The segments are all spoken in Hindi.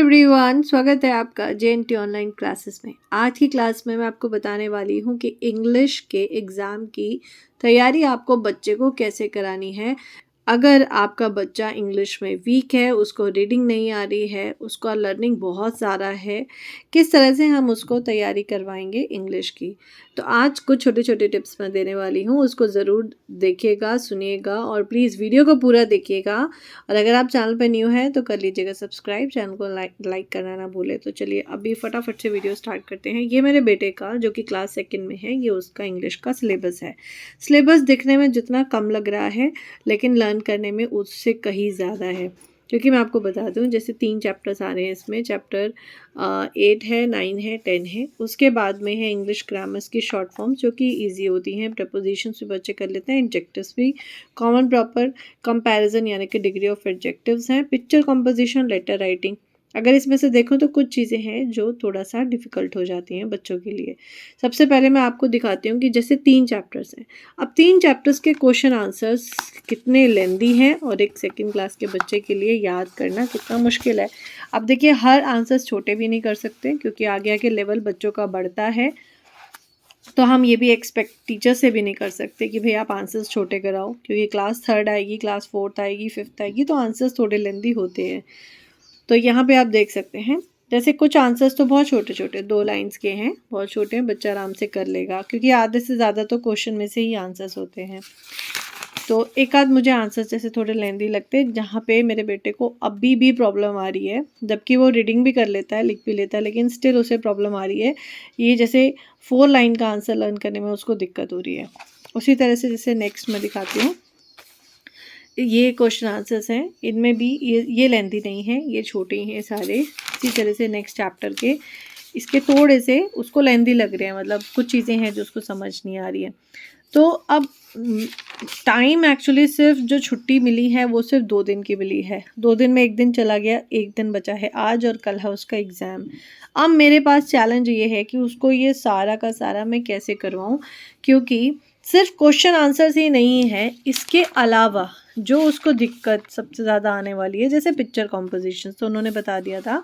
एवरीवन, स्वागत है आपका JNT ऑनलाइन क्लासेस में। आज की क्लास में मैं आपको बताने वाली हूँ कि इंग्लिश के एग्ज़ाम की तैयारी आपको बच्चे को कैसे करानी है। अगर आपका बच्चा इंग्लिश में वीक है, उसको रीडिंग नहीं आ रही है, उसका लर्निंग बहुत सारा है, किस तरह से हम उसको तैयारी करवाएंगे इंग्लिश की। तो आज कुछ छोटे छोटे टिप्स मैं देने वाली हूँ, उसको ज़रूर देखिएगा, सुनिएगा और प्लीज़ वीडियो को पूरा देखिएगा। और अगर आप चैनल पर न्यू हैं तो कर लीजिएगा सब्सक्राइब, चैनल को लाइक करना ना भूले। तो चलिए अभी फटाफट से वीडियो स्टार्ट करते हैं। ये मेरे बेटे का जो कि क्लास सेकंड में है, ये उसका इंग्लिश का सिलेबस है। सिलेबस दिखने में जितना कम लग रहा है लेकिन लर्न करने में उससे कहीं ज़्यादा है, क्योंकि मैं आपको बता दूं जैसे 3 चैप्टर्स आ रहे हैं इसमें। चैप्टर 8 है, 9 है, 10 है। उसके बाद में है इंग्लिश ग्रामर्स की शॉर्ट फॉर्म्स जो कि इजी होती हैं, प्रपोजिशंस भी बच्चे कर लेते हैं, एडजेक्टिव्स भी, कॉमन प्रॉपर कंपैरिजन यानी कि डिग्री ऑफ एडजेक्टिव्स हैं, पिक्चर कंपोजिशन, लेटर राइटिंग। अगर इसमें से देखो तो कुछ चीज़ें हैं जो थोड़ा सा डिफ़िकल्ट हो जाती हैं बच्चों के लिए। सबसे पहले मैं आपको दिखाती हूँ कि जैसे 3 चैप्टर्स हैं। अब 3 चैप्टर्स के क्वेश्चन आंसर्स कितने लेंदी हैं और एक सेकंड क्लास के बच्चे के लिए याद करना कितना मुश्किल है। अब देखिए हर आंसर्स छोटे भी नहीं कर सकते, क्योंकि आगे आगे लेवल बच्चों का बढ़ता है। तो हम ये भी एक्सपेक्ट टीचर से भी नहीं कर सकते कि भाई आप आंसर्स छोटे कराओ, क्योंकि क्लास 3rd आएगी, क्लास 4th आएगी, 5th आएगी, तो आंसर्स थोड़े लेंदी होते हैं। तो यहाँ पे आप देख सकते हैं जैसे कुछ आंसर्स तो बहुत छोटे छोटे 2 लाइन्स के हैं, बहुत छोटे हैं, बच्चा आराम से कर लेगा, क्योंकि आधे से ज़्यादा तो क्वेश्चन में से ही आंसर्स होते हैं। तो एक आध मुझे आंसर्स जैसे थोड़े लेंदी लगते हैं, जहाँ पे मेरे बेटे को अभी भी प्रॉब्लम आ रही है, जबकि वो रीडिंग भी कर लेता है, लिख भी लेता है, लेकिन स्टिल उसे प्रॉब्लम आ रही है। ये जैसे 4 लाइन का आंसर लर्न करने में उसको दिक्कत हो रही है। उसी तरह से जैसे नेक्स्ट मैं दिखाती हूँ, ये क्वेश्चन आंसर्स हैं, इनमें भी ये लेंथी नहीं है, ये छोटे ही हैं सारे। इसी तरह से नेक्स्ट चैप्टर के इसके थोड़े से उसको लेंथी लग रहे हैं, मतलब कुछ चीज़ें हैं जो उसको समझ नहीं आ रही है। तो अब टाइम एक्चुअली सिर्फ जो छुट्टी मिली है वो सिर्फ 2 दिन की मिली है। 2 दिन में 1 दिन चला गया, 1 दिन बचा है आज और कल है उसका एग्ज़ाम। अब मेरे पास चैलेंज ये है कि उसको ये सारा का सारा मैं कैसे करवाऊँ, क्योंकि सिर्फ क्वेश्चन आंसर्स ही नहीं है, इसके अलावा जो उसको दिक्कत सबसे ज़्यादा आने वाली है, जैसे पिक्चर कॉम्पोजिशन, तो उन्होंने बता दिया था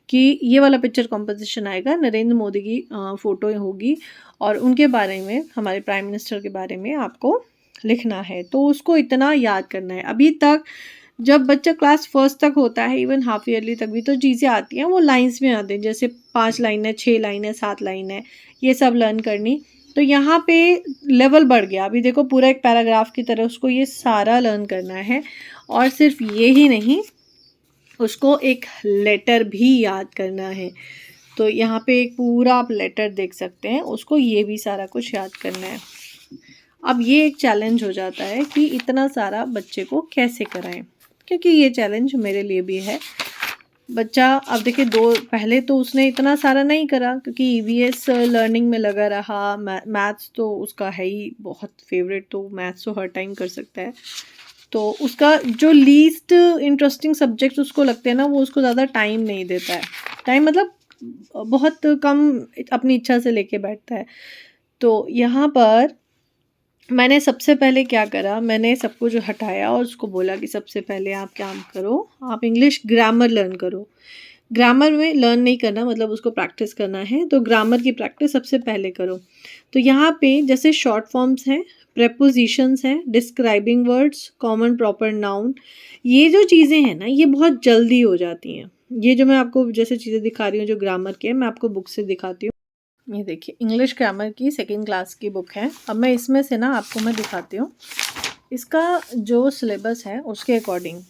कि ये वाला पिक्चर कॉम्पोजिशन आएगा, नरेंद्र मोदी की फ़ोटो होगी और उनके बारे में, हमारे प्राइम मिनिस्टर के बारे में आपको लिखना है। तो उसको इतना याद करना है। अभी तक जब बच्चा क्लास 1st तक होता है, इवन हाफ ईयरली तक भी तो चीज़ें आती हैं, वो लाइन्स में आते हैं, जैसे 5 लाइन है, 6 लाइन है, 7 लाइन है, ये सब लर्न करनी। तो यहाँ पे लेवल बढ़ गया। अभी देखो पूरा एक पैराग्राफ की तरह उसको ये सारा लर्न करना है, और सिर्फ ये ही नहीं, उसको एक लेटर भी याद करना है। तो यहाँ पे एक पूरा आप लेटर देख सकते हैं, उसको ये भी सारा कुछ याद करना है। अब ये एक चैलेंज हो जाता है कि इतना सारा बच्चे को कैसे कराएं, क्योंकि ये चैलेंज मेरे लिए भी है। बच्चा अब देखिए पहले तो उसने इतना सारा नहीं करा, क्योंकि EVS लर्निंग में लगा रहा। मैथ्स तो उसका है ही बहुत फेवरेट, तो मैथ्स तो हर टाइम कर सकता है। तो उसका जो लीस्ट इंटरेस्टिंग सब्जेक्ट उसको लगते हैं ना, वो उसको ज़्यादा टाइम नहीं देता है। टाइम मतलब बहुत कम अपनी इच्छा से लेके बैठता है। तो यहाँ पर मैंने सबसे पहले क्या करा, मैंने सब कुछ हटाया और उसको बोला कि सबसे पहले आप काम करो, आप इंग्लिश ग्रामर लर्न करो। ग्रामर में लर्न नहीं करना, मतलब उसको प्रैक्टिस करना है, तो ग्रामर की प्रैक्टिस सबसे पहले करो। तो यहाँ पे जैसे शॉर्ट फॉर्म्स हैं, प्रेपोजिशंस हैं, describing words, common proper noun, ये जो चीज़ें हैं ना, ये बहुत जल्दी हो जाती हैं। ये जो मैं आपको जैसे चीज़ें दिखा रही हूँ जो ग्रामर के हैं, मैं आपको बुक से दिखाती हूँ। ये देखिए इंग्लिश ग्रामर की 2nd क्लास की बुक है। अब मैं इसमें से ना आपको मैं दिखाती हूँ इसका जो सिलेबस है उसके अकॉर्डिंग।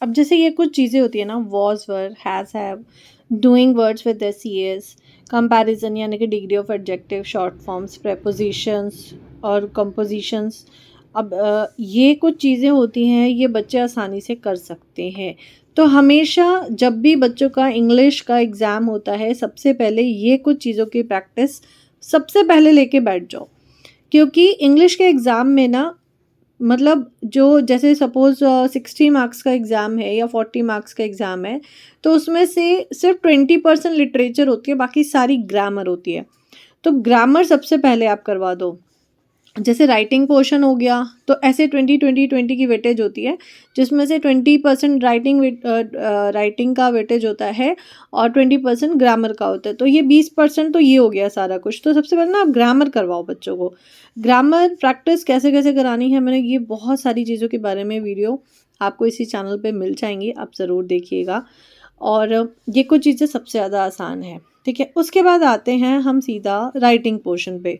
अब जैसे ये कुछ चीज़ें होती है ना, was, were, has, have, doing words with S E S, comparison यानी कि degree of adjective, short forms, prepositions और कंपोजिशंस। अब ये कुछ चीज़ें होती हैं, ये बच्चे आसानी से कर सकते हैं। तो हमेशा जब भी बच्चों का इंग्लिश का एग्ज़ाम होता है, सबसे पहले ये कुछ चीज़ों की प्रैक्टिस सबसे पहले लेके बैठ जाओ, क्योंकि इंग्लिश के एग्ज़ाम में ना, मतलब जो जैसे सपोज़ 60 मार्क्स का एग्ज़ाम है या 40 मार्क्स का एग्ज़ाम है, तो उसमें से सिर्फ 20% लिटरेचर होती है, बाकी सारी ग्रामर होती है। तो ग्रामर सबसे पहले आप करवा दो। जैसे राइटिंग पोर्शन हो गया, तो ऐसे 20-20-20 की वेटेज होती है, जिसमें से 20% राइटिंग का वेटेज होता है और 20% ग्रामर का होता है। तो ये 20% तो ये हो गया सारा कुछ। तो सबसे पहले ना आप ग्रामर करवाओ बच्चों को। ग्रामर प्रैक्टिस कैसे कैसे करानी है, मैंने ये बहुत सारी चीज़ों के बारे में वीडियो आपको इसी चैनल पे मिल जाएंगी, आप ज़रूर देखिएगा। और ये कुछ चीज़ें सबसे ज़्यादा आसान है, ठीक है। उसके बाद आते हैं हम सीधा राइटिंग पोर्शन पे।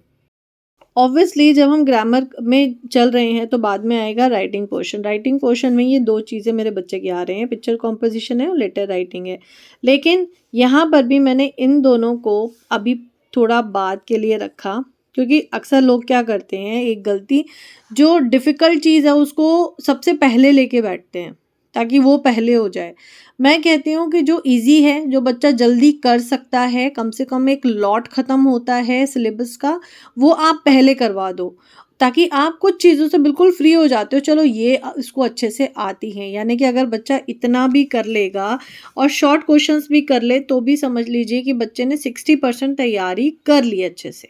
ऑब्वियसली जब हम ग्रामर में चल रहे हैं तो बाद में आएगा राइटिंग पोर्शन। राइटिंग पोर्शन में ये दो चीज़ें मेरे बच्चे के आ रहे हैं, पिक्चर कॉम्पोजिशन है और लेटर राइटिंग है। लेकिन यहाँ पर भी मैंने इन दोनों को अभी थोड़ा बाद के लिए रखा, क्योंकि अक्सर लोग क्या करते हैं, एक गलती, जो डिफ़िकल्ट चीज़ है उसको सबसे पहले लेके बैठते हैं ताकि वो पहले हो जाए। मैं कहती हूँ कि जो ईज़ी है, जो बच्चा जल्दी कर सकता है, कम से कम एक लॉट ख़त्म होता है सिलेबस का, वो आप पहले करवा दो, ताकि आप कुछ चीज़ों से बिल्कुल फ्री हो जाते हो। चलो ये इसको अच्छे से आती हैं, यानी कि अगर बच्चा इतना भी कर लेगा और शॉर्ट क्वेश्चंस भी कर ले तो भी समझ लीजिए कि बच्चे ने 60% तैयारी कर ली अच्छे से,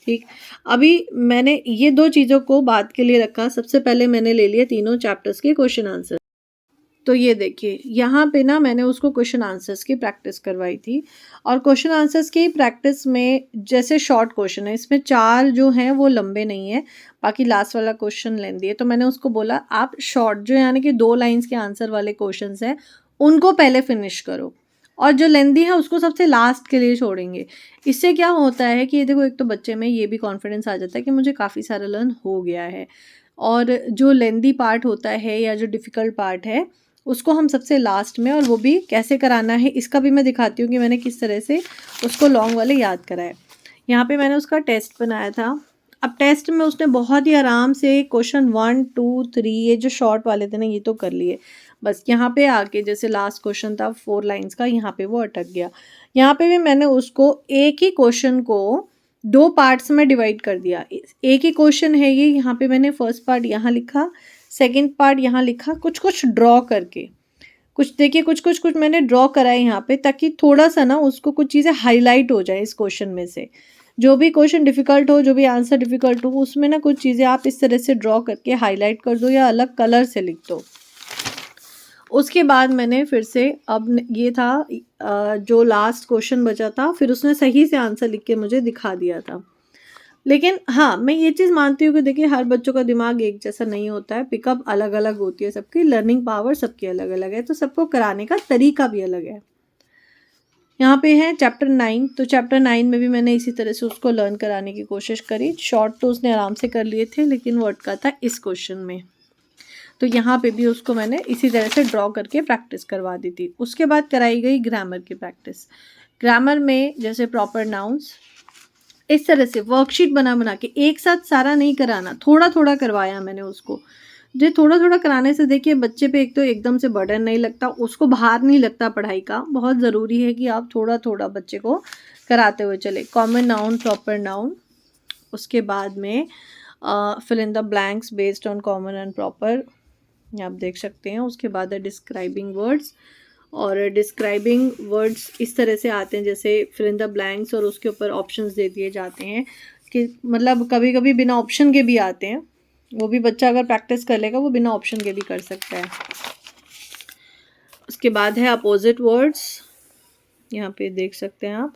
ठीक। अभी मैंने ये दो चीज़ों को बाद के लिए रखा। सबसे पहले मैंने ले लिए तीनों चैप्टर्स के क्वेश्चन आंसर। तो ये देखिए यहाँ पे ना मैंने उसको क्वेश्चन आंसर्स की प्रैक्टिस करवाई थी, और क्वेश्चन आंसर्स की प्रैक्टिस में जैसे शॉर्ट क्वेश्चन है, इसमें 4 जो हैं वो लंबे नहीं है, बाकी लास्ट वाला क्वेश्चन लेंदी है। तो मैंने उसको बोला आप शॉर्ट जो यानी कि 2 लाइन्स के आंसर वाले क्वेश्चंस हैं उनको पहले फिनिश करो, और जो लेंदी है उसको सबसे लास्ट के लिए छोड़ेंगे। इससे क्या होता है कि ये देखो, एक तो बच्चे में ये भी कॉन्फिडेंस आ जाता है कि मुझे काफ़ी सारा लर्न हो गया है, और जो लेंदी पार्ट होता है या जो डिफ़िकल्ट पार्ट है उसको हम सबसे लास्ट में, और वो भी कैसे कराना है इसका भी मैं दिखाती हूँ कि मैंने किस तरह से उसको लॉन्ग वाले याद कराए। यहाँ पे मैंने उसका टेस्ट बनाया था। अब टेस्ट में उसने बहुत ही आराम से क्वेश्चन 1 2 3 ये जो शॉर्ट वाले थे ना ये तो कर लिए, बस यहाँ पे आके जैसे लास्ट क्वेश्चन था 4 लाइन्स का, यहाँ पे वो अटक गया। यहाँ पे भी मैंने उसको एक ही क्वेश्चन को 2 पार्ट्स में डिवाइड कर दिया। एक ही क्वेश्चन है ये, यहाँ पे मैंने फर्स्ट पार्ट यहाँ लिखा, सेकंड पार्ट यहाँ लिखा, कुछ कुछ ड्रॉ करके, कुछ देखिए कुछ मैंने ड्रॉ कराए यहाँ पे, ताकि थोड़ा सा ना उसको कुछ चीज़ें हाईलाइट हो जाए इस क्वेश्चन में से। जो भी क्वेश्चन डिफ़िकल्ट हो, जो भी आंसर डिफ़िकल्ट हो, उसमें ना कुछ चीज़ें आप इस तरह से ड्रॉ करके हाईलाइट कर दो या अलग कलर से लिख दो। उसके बाद मैंने फिर से, अब ये था जो लास्ट क्वेश्चन बचा था, फिर उसने सही से आंसर लिख के मुझे दिखा दिया था। लेकिन हाँ, मैं ये चीज़ मानती हूँ कि देखिए हर बच्चों का दिमाग एक जैसा नहीं होता है, पिकअप अलग-अलग होती है सबकी, लर्निंग पावर सबकी अलग-अलग है, तो सबको कराने का तरीका भी अलग है। यहाँ पे है चैप्टर 9, तो चैप्टर 9 में भी मैंने इसी तरह से उसको लर्न कराने की कोशिश करी। शॉर्ट तो उसने आराम से कर लिए थे, लेकिन वो अटका था इस क्वेश्चन में। तो यहाँ पे भी उसको मैंने इसी तरह से ड्रॉ करके प्रैक्टिस करवा दी थी। उसके बाद कराई गई ग्रामर की प्रैक्टिस। ग्रामर में जैसे प्रॉपर नाउन्स, इस तरह से वर्कशीट बना के, एक साथ सारा नहीं कराना, थोड़ा थोड़ा करवाया मैंने उसको। जो थोड़ा थोड़ा कराने से देखिए बच्चे पे एक तो एकदम से बर्डन नहीं लगता, उसको भार नहीं लगता पढ़ाई का। बहुत ज़रूरी है कि आप थोड़ा थोड़ा बच्चे को कराते हुए चले। कॉमन नाउन, प्रॉपर नाउन, उसके बाद में fill in the blanks based on common and proper, आप देख सकते हैं। उसके बाद है डिस्क्राइबिंग वर्ड्स, और डिस्क्राइबिंग वर्ड्स इस तरह से आते हैं जैसे फिल इन द ब्लैंक्स, और उसके ऊपर ऑप्शंस दे दिए जाते हैं कि मतलब कभी कभी बिना ऑप्शन के भी आते हैं, वो भी बच्चा अगर प्रैक्टिस कर लेगा वो बिना ऑप्शन के भी कर सकता है। उसके बाद है अपोजिट वर्ड्स, यहाँ पे देख सकते हैं आप।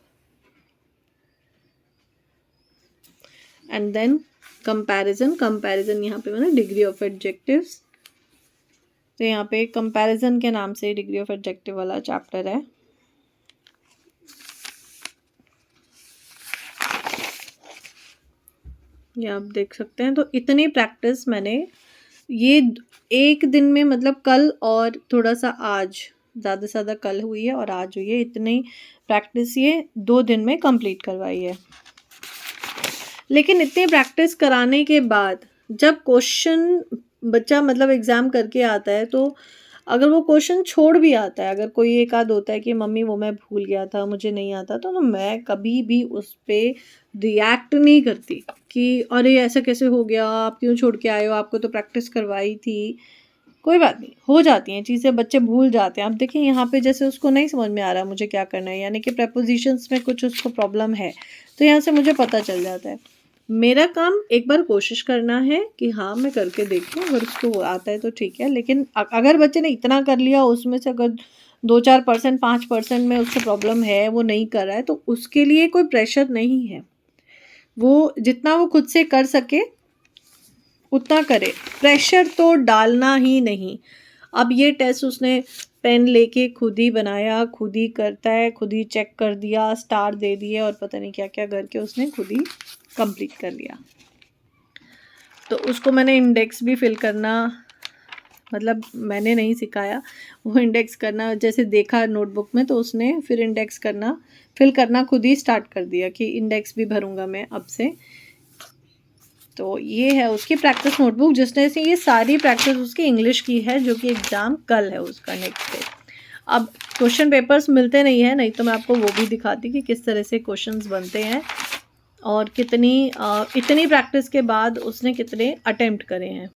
एंड देन कंपैरिजन यहाँ पे मैंने डिग्री ऑफ एडजेक्टिव्स, तो यहाँ पे कंपैरिजन के नाम से डिग्री ऑफ एडजेक्टिव वाला चैप्टर है। ये आप देख सकते हैं। तो इतनी प्रैक्टिस मैंने ये एक दिन में, मतलब कल और थोड़ा सा आज, ज़्यादा से ज़्यादा कल हुई है और आज हुई है, इतनी प्रैक्टिस ये 2 दिन में कंप्लीट करवाई है। लेकिन इतनी प्रैक्टिस कराने के बाद जब क्वेश्चन बच्चा मतलब एग्ज़ाम करके आता है, तो अगर वो क्वेश्चन छोड़ भी आता है, अगर कोई एक आध होता है कि मम्मी वो मैं भूल गया था, मुझे नहीं आता, तो मैं कभी भी उस पर रिएक्ट नहीं करती कि अरे ऐसा कैसे हो गया, आप क्यों छोड़ के आए हो, आपको तो प्रैक्टिस करवाई थी। कोई बात नहीं, हो जाती हैं चीज़ें, बच्चे भूल जाते हैं। आप देखिए यहाँ पे जैसे उसको नहीं समझ में आ रहा मुझे क्या करना है, यानी कि प्रेपोजिशंस में कुछ उसको प्रॉब्लम है, तो यहाँ से मुझे पता चल जाता है। मेरा काम एक बार कोशिश करना है कि हाँ मैं करके देखूँ, अगर उसको आता है तो ठीक है, लेकिन अगर बच्चे ने इतना कर लिया, उसमें से अगर 2-4% 5% में उसको प्रॉब्लम है, वो नहीं कर रहा है, तो उसके लिए कोई प्रेशर नहीं है। वो जितना वो खुद से कर सके उतना करे, प्रेशर तो डालना ही नहीं। अब ये टेस्ट उसने पेन लेके खुद ही बनाया, खुद ही करता है, खुद ही चेक कर दिया, स्टार दे दिए और पता नहीं क्या क्या करके उसने खुद ही कंप्लीट कर लिया। तो उसको मैंने इंडेक्स भी फिल करना, मतलब मैंने नहीं सिखाया, वो इंडेक्स करना जैसे देखा नोटबुक में, तो उसने फिर इंडेक्स करना फिल करना खुद ही स्टार्ट कर दिया कि इंडेक्स भी भरूँगा मैं अब से। तो ये है उसकी प्रैक्टिस नोटबुक, जिसने से ये सारी प्रैक्टिस उसकी इंग्लिश की है, जो कि एग्ज़ाम कल है उसका, नेक्स्ट डे। अब क्वेश्चन पेपर्स मिलते नहीं हैं, नहीं तो मैं आपको वो भी दिखाती कि किस तरह से क्वेश्चंस बनते हैं और इतनी प्रैक्टिस के बाद उसने कितने अटेम्प्ट करे हैं।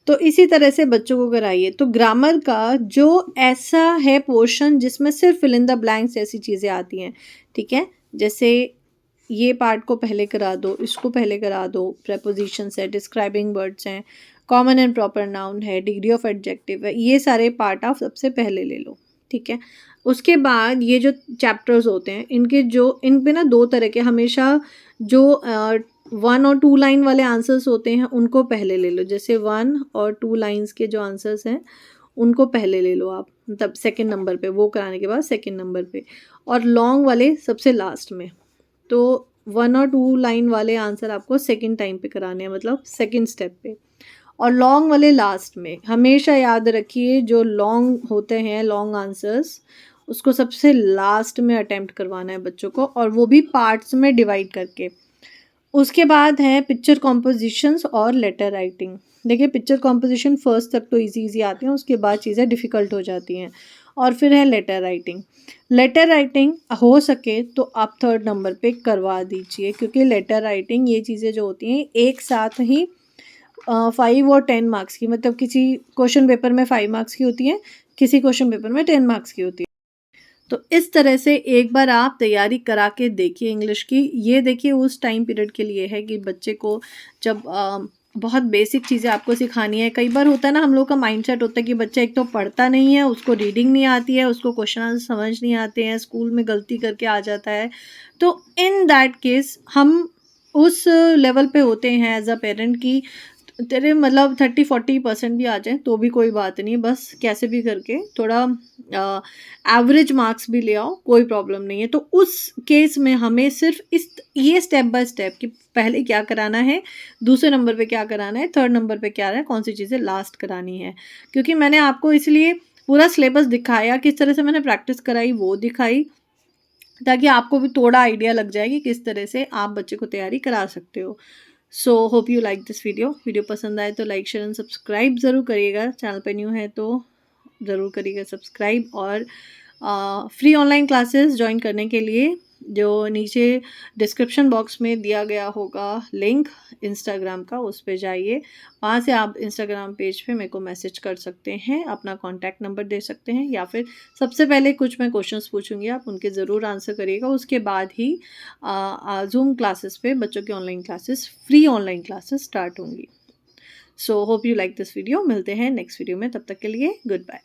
तो इसी तरह से बच्चों को कराइए। तो ग्रामर का जो ऐसा है पोर्शन जिसमें सिर्फ फिल इन द ब्लैंक्स ऐसी चीज़ें आती हैं, ठीक है? जैसे ये पार्ट को पहले करा दो, इसको पहले करा दो, प्रेपोजिशंस है, डिस्क्राइबिंग वर्ड्स हैं, कॉमन एंड प्रॉपर नाउन है, डिग्री ऑफ एडजेक्टिव है, ये सारे पार्ट आप सबसे पहले ले लो, ठीक है? उसके बाद ये जो चैप्टर्स होते हैं, इन पे ना 2 तरह के हमेशा जो 1 और 2 लाइन वाले आंसर्स होते हैं, उनको पहले ले लो। जैसे 1 और 2 लाइन्स के जो आंसर्स हैं, उनको पहले ले लो आप, मतलब सेकंड नंबर पे, वो कराने के बाद सेकंड नंबर पे, और लॉन्ग वाले सबसे लास्ट में। तो 1 और 2 लाइन वाले आंसर आपको सेकंड टाइम पे कराने हैं, मतलब सेकंड स्टेप पे, और लॉन्ग वाले लास्ट में। हमेशा याद रखिए जो लॉन्ग होते हैं, लॉन्ग आंसर्स, उसको सबसे लास्ट में अटेम्प्ट करवाना है बच्चों को, और वो भी पार्ट्स में डिवाइड करके। उसके बाद है पिक्चर कॉम्पोजिशंस और लेटर राइटिंग। देखिए पिक्चर कॉम्पोजिशन फर्स्ट तक तो इजी आती हैं, उसके बाद चीज़ें डिफ़िकल्ट हो जाती हैं, और फिर है लेटर राइटिंग। लेटर राइटिंग हो सके तो आप 3rd नंबर पे करवा दीजिए, क्योंकि लेटर राइटिंग ये चीज़ें जो होती हैं एक साथ ही 5 और 10 मार्क्स की, मतलब किसी क्वेश्चन पेपर में 5 मार्क्स की होती हैं, किसी क्वेश्चन पेपर में 10 मार्क्स की होती है। तो इस तरह से एक बार आप तैयारी करा के देखिए इंग्लिश की। ये देखिए उस टाइम पीरियड के लिए है कि बच्चे को जब बहुत बेसिक चीज़ें आपको सिखानी है। कई बार होता है ना, हम लोग का माइंडसेट होता है कि बच्चा एक तो पढ़ता नहीं है, उसको रीडिंग नहीं आती है, उसको क्वेश्चन आंसर समझ नहीं आते हैं, स्कूल में गलती करके आ जाता है। तो इन दैट केस हम उस लेवल पे होते हैं एज अ पेरेंट की तेरे मतलब 30-40% भी आ जाए तो भी कोई बात नहीं, बस कैसे भी करके थोड़ा एवरेज मार्क्स भी ले आओ, कोई प्रॉब्लम नहीं है। तो उस केस में हमें सिर्फ ये स्टेप बाय स्टेप कि पहले क्या कराना है, दूसरे नंबर पे क्या कराना है, 3rd नंबर पे क्या है, कौन सी चीज़ें लास्ट करानी है। क्योंकि मैंने आपको इसलिए पूरा सिलेबस दिखाया, किस तरह से मैंने प्रैक्टिस कराई वो दिखाई, ताकि आपको भी थोड़ा आइडिया लग जाए कि किस तरह से आप बच्चे को तैयारी करा सकते हो। सो hope you like this video पसंद आए तो लाइक शेयर एंड सब्सक्राइब ज़रूर करिएगा, चैनल पे न्यू है तो ज़रूर करिएगा सब्सक्राइब। और फ्री ऑनलाइन क्लासेस ज्वाइन करने के लिए जो नीचे डिस्क्रिप्शन बॉक्स में दिया गया होगा लिंक इंस्टाग्राम का, उस पे जाइए, वहाँ से आप इंस्टाग्राम पेज पे मेरे को मैसेज कर सकते हैं, अपना कॉन्टैक्ट नंबर दे सकते हैं, या फिर सबसे पहले कुछ मैं क्वेश्चंस पूछूंगी, आप उनके ज़रूर आंसर करिएगा। उसके बाद ही जूम क्लासेस पे बच्चों की online classes, free online classes start होंगी। So hope you like this video. मिलते हैं नेक्स्ट वीडियो में, तब तक के लिए गुड बाय।